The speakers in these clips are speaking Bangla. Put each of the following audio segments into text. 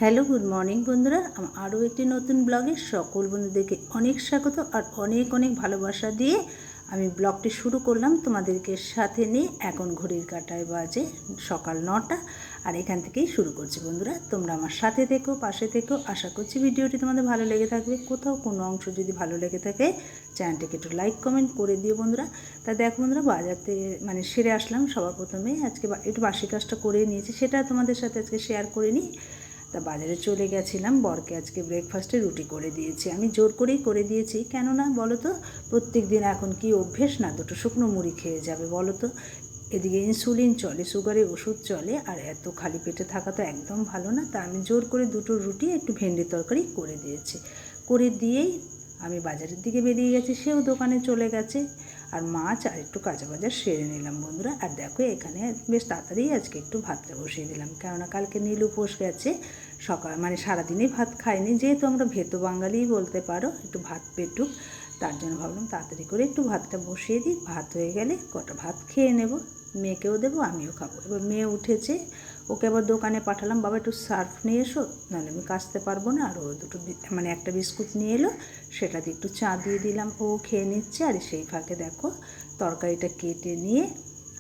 হ্যালো, গুড মর্নিং বন্ধুরা। আরও একটি নতুন ব্লগে সকল বন্ধুদেরকে অনেক স্বাগত আর অনেক অনেক ভালোবাসা দিয়ে আমি ব্লগটি শুরু করলাম তোমাদেরকে সাথে নিয়ে। এখন ঘড়ির কাঁটায় বাজে সকাল 9টা আর এখান থেকেই শুরু করছি বন্ধুরা। তোমরা আমার সাথে থেকো, পাশে থেকো। আশা করছি ভিডিওটি তোমাদের ভালো লেগে থাকবে। কোথাও কোনো অংশ যদি ভালো লেগে থাকে চ্যানেলটিকে একটু লাইক কমেন্ট করে দিও বন্ধুরা। তা দেখো বন্ধুরা, বাজার থেকে সেরে আসলাম সবার প্রথমে। আজকে একটু বাসি কাজটা করে নিয়েছি, সেটা তোমাদের সাথে আজকে শেয়ার করে নিই। তা বাজারে চলে গেছিলাম, বরকে আজকে ব্রেকফাস্টে রুটি করে দিয়েছি। আমি জোর করেই করে দিয়েছি, কেননা বলো তো প্রত্যেক দিন এখন কি অভ্যেস না দুটো শুকনো মুড়ি খেয়ে যাবে বলো তো। এদিকে ইনসুলিন চলে, সুগারের ওষুধ চলে, আর এত খালি পেটে থাকা তো একদম ভালো না। তা আমি জোর করে দুটো রুটি একটু ভেন্ডির তরকারি করে দিয়েছি। করে দিয়েই আমি বাজারের দিকে বেরিয়ে গেছি, সেও দোকানে চলে গেছে। আর মাছ আর একটু কাঁচা বাজার সেরে নিলাম বন্ধুরা। আর দেখো এখানে বেশ তাড়াতাড়ি আজকে একটু ভাতটা বসিয়ে দিলাম, কেননা কালকে নীল উপোস গেছে। সারাদিনেই ভাত খাইনি, যেহেতু আমরা ভেতো বাঙালিই বলতে পারো, একটু ভাত পেটুক, তার জন্য ভাবলাম তাড়াতাড়ি করে একটু ভাতটা বসিয়ে দিই। ভাত হয়ে গেলে কটা ভাত খেয়ে নেব, মেয়েকেও দেবো, আমিও খাবো। এবার মেয়ে উঠেছে, ওকে আবার দোকানে পাঠালাম, বাবা একটু সার্ফ নিয়ে এসো, নাহলে আমি কাচতে পারবো না। আর ও দুটো একটা বিস্কুট নিয়ে এলো, সেটা দিয়ে একটু চা দিয়ে দিলাম, ও খেয়ে নিচ্ছে। আর সেই ফাঁকে দেখো তরকারিটা কেটে নিয়ে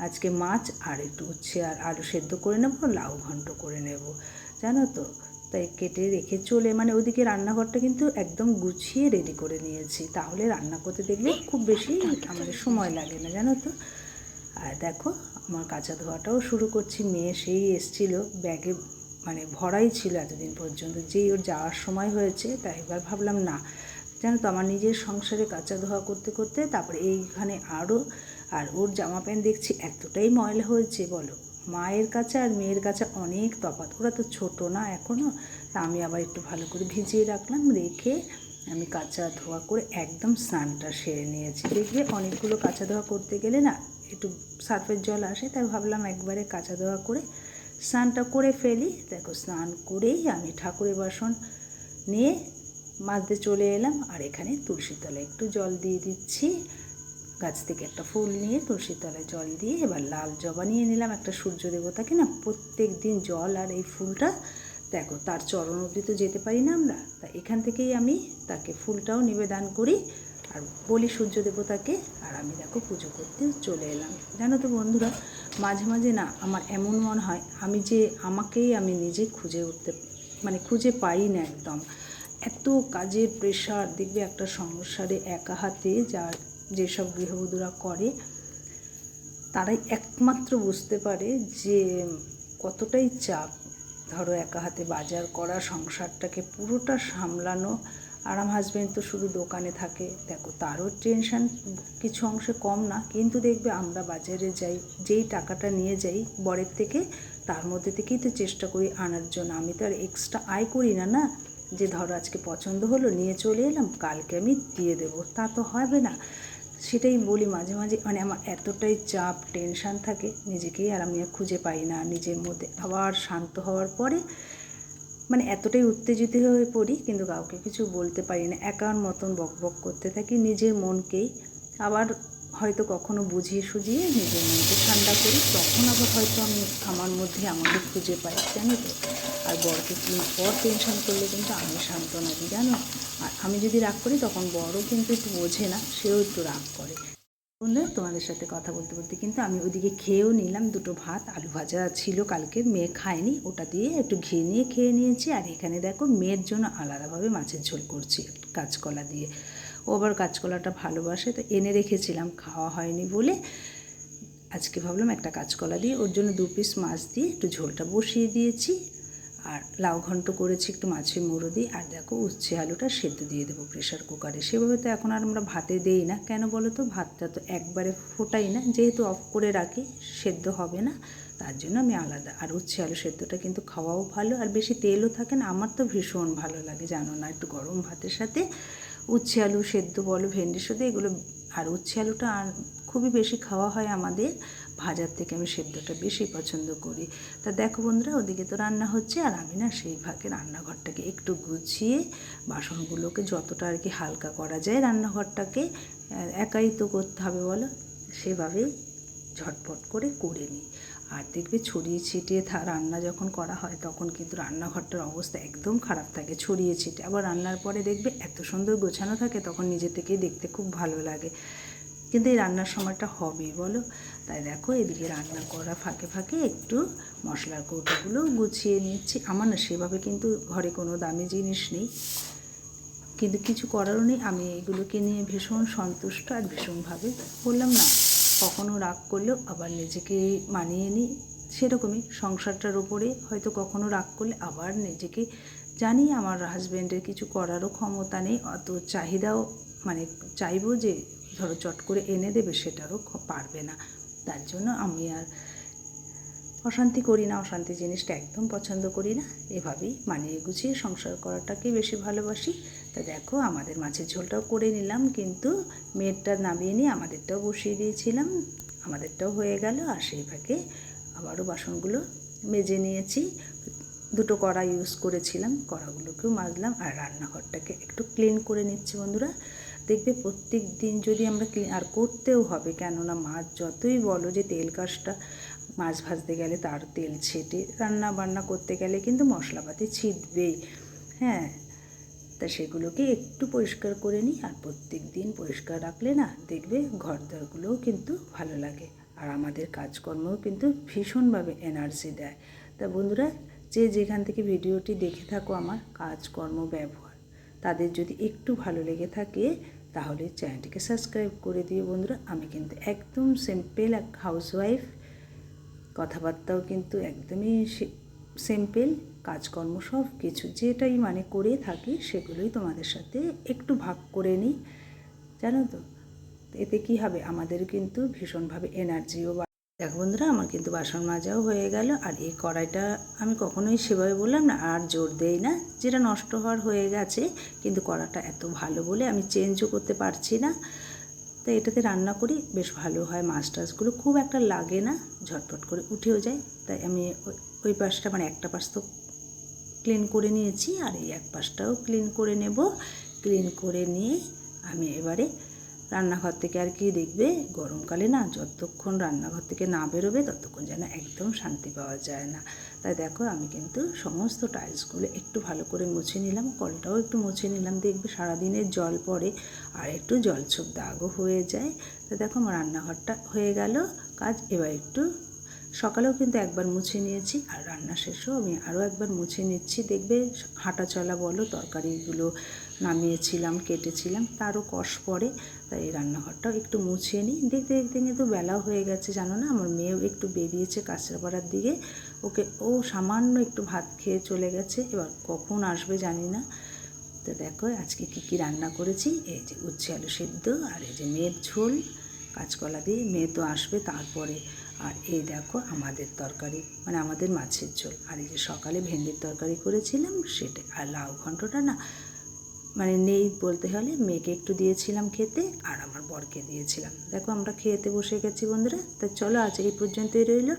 আজকে মাছ আর একটু উচ্ছে আর আলু সেদ্ধ করে নেব, লাউ ঘন্ট করে নেব জানো তো। তাই কেটে রেখে চলে ওদিকে রান্নাঘরটা কিন্তু একদম গুছিয়ে রেডি করে নিয়েছি, তাহলে রান্না করতে দেখবে খুব বেশি আমাদের সময় লাগে না জানো তো। আর দেখো আমার কাঁচা ধোয়াটাও শুরু করছি। মেয়ে সেই এসছিল, ব্যাগে ভরাই ছিল এতদিন পর্যন্ত, যেই ওর যাওয়ার সময় হয়েছে, তাই এবার ভাবলাম না জানো তো, আমার নিজের সংসারে কাঁচা ধোয়া করতে করতে তারপরে এইখানে আরও। আর ওর জামা প্যান্ট দেখছি এতটাই ময়লা হয়েছে বলো, মায়ের কাছে আর মেয়ের কাছে অনেক তফাৎ। ওরা তো ছোটো না এখনও। তা আমি আবার একটু ভালো করে ভিজিয়ে রাখলাম, রেখে আমি কাঁচা ধোয়া করে একদম স্নানটা সেরে নিয়েছি। দেখবে অনেকগুলো কাঁচা ধোয়া করতে গেলে না একটু সার্ফের জল আসে, তাই ভাবলাম একবারে কাঁচা ধোয়া করে স্নানটা করে ফেলি। দেখো স্নান করেই আমি ঠাকুরের বাসন নিয়ে মাজতে চলে এলাম। আর এখানে তুলসীর তলায় একটু জল দিয়ে দিচ্ছি, গাছ থেকে একটা ফুল নিয়ে তুলসীর তলায় জল দিয়ে এবার লাল জবা নিয়ে নিলাম। একটা সূর্য দেবতাকে না প্রত্যেক দিন জল আর এই ফুলটা, দেখো তার চরণ অবধি তো যেতে পারি না আমরা, তা এখান থেকেই আমি তাকে ফুলটাও নিবেদন করি আর বলি সূর্য দেবতাকে। আর আমি দেখো পুজো করতে চলে এলাম। জানো তো বন্ধুরা, মাঝে মাঝে না আমার এমন মনে হয় আমাকেই আমি নিজে খুঁজে পাই না একদম। এত কাজের প্রেশার, দেখবে একটা সংসারে একা হাতে যেসব গৃহবধূরা করে, তারাই একমাত্র বুঝতে পারে যে কতটাই চাপ। ধরো একা হাতে বাজার করা, সংসারটাকে পুরোটা সামলানো। আর আমার হাজব্যান্ড তো শুধু দোকানে থাকে, দেখো তারও টেনশান কিছু অংশে কম না। কিন্তু দেখবে আমরা বাজারে যাই, যেই টাকাটা নিয়ে যাই বরের থেকে, তার মধ্যে থেকেই তো চেষ্টা করি আনার জন্য। আমি তো আর এক্সট্রা আয় করি না, না যে ধরো আজকে পছন্দ হলো নিয়ে চলে এলাম, কালকে আমি দিয়ে দেবো, তা তো হবে না। সেটাই বলি মাঝে মাঝে আমার এতটাই চাপ টেনশান থাকে নিজেকেই আর আমি খুঁজে পাই না নিজের মধ্যে। আবার শান্ত হওয়ার পরে এতটাই উত্তেজিত হয়ে পড়ি, কিন্তু কাউকে কিছু বলতে পারি না, একার মতন বক বক করতে থাকি নিজের মনকেই। আবার হয়তো কখনো বুঝিয়ে সুঝিয়ে নিজের মনকে ঠান্ডা করি, তখন আবার হয়তো আমি আমাকে খুঁজে পাই জানো তো। আর বর টেনশন করলে কিন্তু আমি সান্ত্বনা দিই জানো। আর আমি যদি রাগ করি তখন বড়ও কিন্তু একটু বোঝে না, সেও একটু রাগ করে। বন্ধুরা, তোমাদের সাথে কথা বলতে বলতে কিন্তু আমি ওদিকে খেয়েও নিলাম। দুটো ভাত, আলু ভাজা ছিল কালকে, মেয়ে খায়নি, ওটা দিয়ে একটু ঘি নিয়ে খেয়ে নিয়েছি। আর এখানে দেখো মেয়ের জন্য আলাদাভাবে মাছের ঝোল করছি কাঁচকলা দিয়ে। ও আবার কাঁচকলাটা ভালোবাসে, তো এনে রেখেছিলাম, খাওয়া হয়নি বলে আজকে ভাবলাম একটা কাঁচকলা দিয়ে ওর জন্য 2 পিস মাছ দিয়ে একটু ঝোলটা বসিয়ে দিয়েছি। আর লাউ ঘন্ট করেছি একটু মাছের মুড়ো দিয়ে। আর দেখো উচ্ছে আলুটা সেদ্ধ দিয়ে দেবো প্রেশার কুকারে। সেভাবে তো এখন আর আমরা ভাতে দেই না, কেন বলো তো, ভাতটা তো একবারে ফোটাই না, যেহেতু অফ করে রাখি সেদ্ধ হবে না, তার জন্য আমি আলাদা। আর উচ্ছে আলু সেদ্ধটা কিন্তু খাওয়াও ভালো, আর বেশি তেলও থাকে না। আমার তো ভীষণ ভালো লাগে জানো না, একটু গরম ভাতের সাথে উচ্ছে আলু সেদ্ধ বলো, ভেন্ডি সেদ্ধ, এগুলো। আর উচ্ছে আলুটা খুবই বেশি খাওয়া হয় আমাদের, ভাজার থেকে আমি সেদ্ধটা বেশি পছন্দ করি। তা দেখো বন্ধুরা, ওদিকে তো রান্না হচ্ছে, আর আমি না সেই ফাঁকে রান্নাঘরটাকে একটু গুছিয়ে বাসনগুলোকে যতটা আর কি হালকা করা যায়, রান্নাঘরটাকে একাই তো করতে হবে বলো, সেভাবেই ঝটপট করে নিই। আর দেখবে ছড়িয়ে ছিটিয়ে রান্না যখন করা হয় তখন কিন্তু রান্নাঘরটার অবস্থা একদম খারাপ থাকে, ছড়িয়ে ছিটিয়ে। আবার রান্নার পরে দেখবে এত সুন্দর গোছানো থাকে, তখন নিজে থেকেই দেখতে খুব ভালো লাগে। কিন্তু এই রান্নার সময়টা হবেই বলো। তাই দেখো এদিকে রান্না করা ফাঁকে ফাঁকে একটু মশলার কৌটোগুলো গুছিয়ে নিচ্ছি। আমার না সেভাবে কিন্তু ঘরে কোনো দামি জিনিস নেই, কিন্তু কিছু করারও নেই। আমি এগুলোকে নিয়ে ভীষণ সন্তুষ্ট আর ভীষণভাবে বললাম না, কখনো রাগ করলেও আবার নিজেকে মানিয়ে নিই। সেরকমই সংসারটার উপরে হয়তো কখনো রাগ করলে আবার নিজেকে জানি আমার হাজব্যান্ডের কিছু করারও ক্ষমতা নেই, অত চাহিদাও মানে চাইবো যে ধরো চট করে এনে দেবে সেটারও পারবে না। তার জন্য আমি আর অশান্তি করি না, অশান্তি জিনিসটা একদম পছন্দ করি না। এভাবেই মানিয়ে গুছিয়ে সংসার করাটাকেই বেশি ভালোবাসি। তা দেখো আমাদের মাছের ঝোলটাও করে নিলাম, কিন্তু মেয়েরটা নামিয়ে নিয়ে আমাদেরটাও বসিয়ে দিয়েছিলাম। আমাদেরটাও হয়ে গেল। আর সেই ফাঁকে আবারও বাসনগুলো মেজে নিয়েছি। দুটো কড়া ইউজ করেছিলাম, কড়াগুলোকেও মাজলাম। আর রান্নাঘরটাকে একটু ক্লিন করে নিচ্ছি বন্ধুরা। দেখবে প্রত্যেক দিন যদি আমরা ক্লিন, আর করতেও হবে, কেননা মাছ যতই বলো যে তেল কাজটা, মাছ ভাজতে গেলে তার তেল ছেটে, রান্না বান্না করতে গেলে কিন্তু মশলাপাতি ছিটবেই। হ্যাঁ, তা সেগুলোকে একটু পরিষ্কার করে নিই। আর প্রত্যেক দিন পরিষ্কার রাখলে না দেখবে ঘরদোরগুলোও কিন্তু ভালো লাগে, আর আমাদের কাজকর্মও কিন্তু ভীষণভাবে এনার্জি দেয়। তা বন্ধুরা, যে যেখান থেকে ভিডিওটি দেখে থাকো আমার কাজকর্ম ব্যবহার, তাদের যদি একটু ভালো লেগে থাকে তাহলে চ্যানেলটিকে সাবস্ক্রাইব করে দিও বন্ধুরা। আমি কিন্তু একদম সিম্পল এক হাউসওয়াইফ, কথাবার্তাও কিন্তু একদমই সিম্পল, কাজকর্ম সব কিছু যেটাই মানে করে থাকি সেগুলোই তোমাদের সাথে একটু ভাগ করে নিই, জানো তো। এতে কি হবে, আমাদের কিন্তু ভীষণভাবে এনার্জিও। দেখো বন্ধুরা, আমার কিন্তু বাসন মাজাও হয়ে গেল। আর এই কড়াইটা আমি কখনোই সেভাবে বললাম না আর জোর দেই না, যেটা নষ্ট হওয়ার হয়ে গেছে, কিন্তু কড়াটা এত ভালো বলে আমি চেঞ্জও করতে পারছি না। তাই এটাতে রান্না করি, বেশ ভালো হয়। মাছ টাছগুলো খুব একটা লাগে না, ঝটপট করে উঠেও যায়। তাই আমি ওই পাশটা মানে একটা পাশ তো ক্লিন করে নিয়েছি, আর এই এক পাশটাও ক্লিন করে নেব। ক্লিন করে নিয়ে আমি এবারে রান্নাঘর থেকে, আর কি দেখবে গরমকালে না যতক্ষণ রান্নাঘর থেকে না বেরোবে ততক্ষণ যেন একদম শান্তি পাওয়া যায় না। তাই দেখো আমি কিন্তু সমস্ত টাইলসগুলো একটু ভালো করে মুছে নিলাম, কলটাও একটু মুছে নিলাম। দেখবে সারাদিনের জল পড়ে আর একটু জলছোপ দাগও হয়ে যায়। তো দেখো আমার রান্নাঘরটা হয়ে গেল কাজ। এবার একটু সকালেও কিন্তু একবার মুছে নিয়েছি, আর রান্না শেষেও আমি আরও একবার মুছে নিচ্ছি। দেখবে হাঁটা চলা বলো, তরকারিগুলো নামিয়েছিলাম, কেটেছিলাম, তারও কষ পড়ে। তাই এই রান্নাঘরটাও একটু মুছে নিই। দেখতে দেখতে কিন্তু বেলাও হয়ে গেছে, জানো না। আমার মেয়েও একটু বেরিয়েছে কাঁচরাপাড়ার দিকে, ও সামান্য একটু ভাত খেয়ে চলে গেছে, এবার কখন আসবে জানি না। তো দেখো আজকে কী রান্না করেছি, এই যে উচ্ছে আলু সেদ্ধ, আর এই যে মেয়ের ঝোল কাঁচকলা দিয়ে। মেয়ে তো আসবে তারপরে। আর এই দেখো আমাদের তরকারি, মানে আমাদের মাছের ঝোল। আর এই যে সকালে ভেন্ডির তরকারি করেছিলাম সেটা, আর লাউ ঘন্টটা না মানে নেই বলতে হলে, মেয়েকে একটু দিয়েছিলাম খেতে আর আমার বরকে দিয়েছিলাম। দেখো আমরা খেতে বসে গেছি বন্ধুরা। তা চলো আজ এই পর্যন্তই রইল।